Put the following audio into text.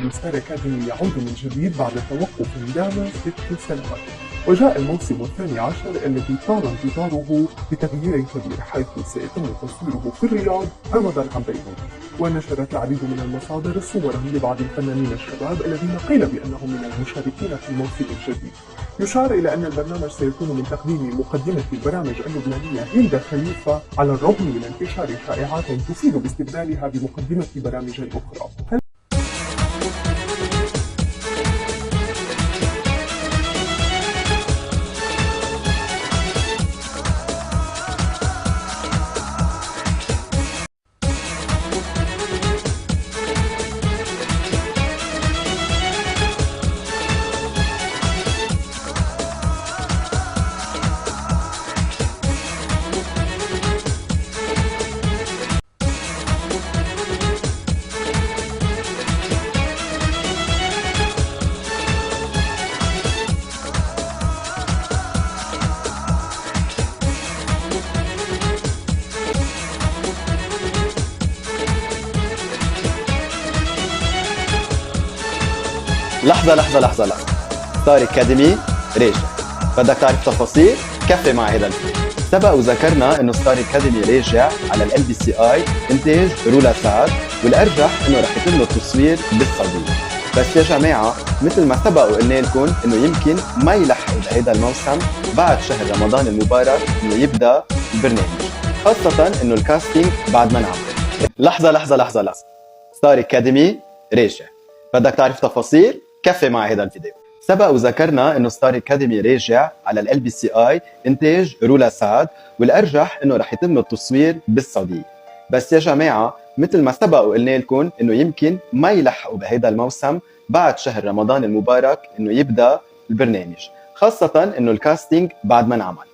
برنامج ستار أكاديمي يعود من جديد بعد توقف دام 6 سنوات، وجاء الموسم الثاني عشر الذي طال انتظاره بتغيير كبير، حيث سيتم تصويره في الرياض رمضان عام بيروت. ونشرت العديد من المصادر صورا لبعض الفنانين الشباب الذين قيل بأنهم من المشاركين في الموسم الجديد. يشار إلى أن البرنامج سيكون من تقديم مقدمة البرامج اللبنانية هند خليفة، على الرغم من انتشار شائعات تفيد باستبدالها بمقدمة برامج أخرى. لحظة ستار أكاديمي راجع. بدك تعرف تفاصيل؟ كفي مع هيدا الفيلم. سبق وذكرنا انه ستار أكاديمي راجع على LBCI انتاج رولا سعد، والارجح انه رح يتم له التصوير بالسعودية. بس يا جماعة مثل ما سبق وقلنا لكم انه يمكن ما يلحقوا بهيدا الموسم بعد شهر رمضان المبارك انه يبدا البرنامج، خاصة انه الكاستينج بعد ما انعمل. لحظة ستار أكاديمي راجع. بدك تعرف تفاصيل؟ كفي مع هيدا الفيديو. سبق وذكرنا انه ستار أكاديمي راجع على LBCI انتاج رولا سعد، والارجح انه رح يتم التصوير بالسعودية. بس يا جماعة مثل ما سبق وقلنا لكم انه يمكن ما يلحقوا بهيدا الموسم بعد شهر رمضان المبارك انه يبدا البرنامج، خاصة انه الكاستينج بعد ما انعمل.